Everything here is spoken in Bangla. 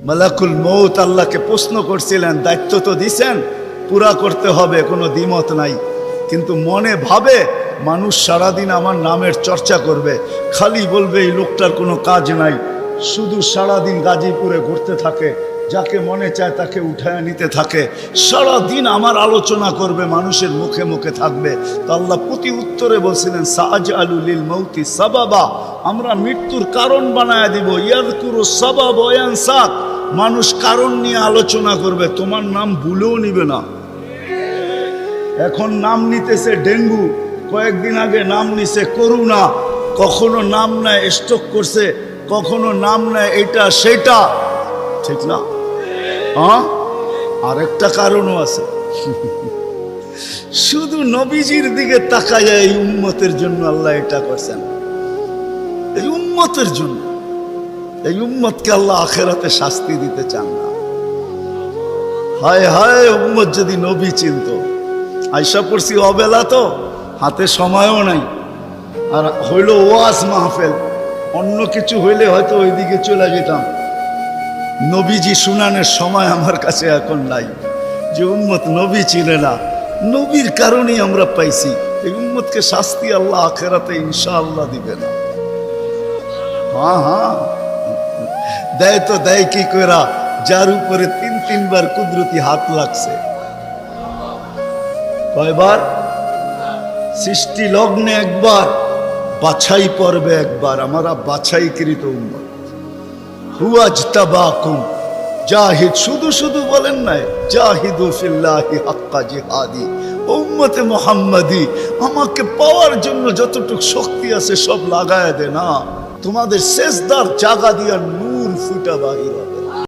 মালাকুল মউত আল্লাহকে প্রশ্ন করছিলেন, দায়িত্ব তো দিছেন, পুরা করতে হবে, কোনো দ্বিমত নাই। কিন্তু মনে ভাবে মানুষ সারাদিন আমার নামের চর্চা করবে, খালি বলবে এই লোকটার কোনো কাজ নাই, শুধু সারাদিন গাজীপুরে ঘুরতে থাকে, যাকে মনে চায় তাকে উঠায় নিতে থাকে, সারাদিন আমার আলোচনা করবে, মানুষের মুখে মুখে থাকবে। তো আল্লাহ প্রতি উত্তরে বলছিলেন, সাআজআলু লিল মাউতি সাবাবা, আমরা মৃত্যুর কারণ বানায় দিব। ইয়াযকুরু সাবাব ওয়া ইয়ানসাক, মানুষ কারণ নিয়ে আলোচনা করবে, তোমার নাম ভুলেও নিবে না। এখন নাম নিতেছে ডেঙ্গু, কয়েকদিন আগে নাম নিছে করোনা, কখনো নাম নেয় স্ট্রোক করছে, কখনো নাম নেয় এটা সেটা, ঠিক না? হ্যাঁ, আরেকটা কারণও আছে। শুধু নবীজির দিকে তাকাইয়া এই উম্মতের জন্য আল্লাহ এটা করছেন, এই উম্মতের জন্য। এই উম্মতকে আল্লাহ আখিরাতে শাস্তি দিতে চান না। হায় হায়, উম্মত যদি নবী চিনত। আয়সা পড়ছি অবেলা, তো হাতে সময়ও নাই, আর হইল ওয়াজ মাহফিল, অন্য কিছু হইলে হয়তো ওইদিকে চলে যেতাম। নবীজি শুনানের সময় আমার কাছে এখন নাই। যে উম্মত নবী চিনে না, নবীর কারণেই আমরা পাইছি। এই উম্মতকে শাস্তি আল্লাহ আখিরাতে ইনশাআল্লাহ দিবে না। হ্যাঁ হ্যাঁ, দেয় তো দেয় কি কইরা, যার উপরে তিনবার কুদরতি হাত লাগছে। কয়বার? সৃষ্টি লগ্নে একবার, বাছাই পর্বে একবার। আমরা বাছাইকৃত উম্মত। হুয়াজতাবাকুম জাহিদ, শুধু শুধু বলেন নাই, জাহিদু ফিল্লাহি হাক্কা জিহাদি। উম্মতে মুহাম্মাদি, আমাকে পাওয়ার জন্য যতটুকু শক্তি আছে সব লাগায় দে না। তোমাদের সেজদার জায়গা দিয়া নূর ফুটা বাহির।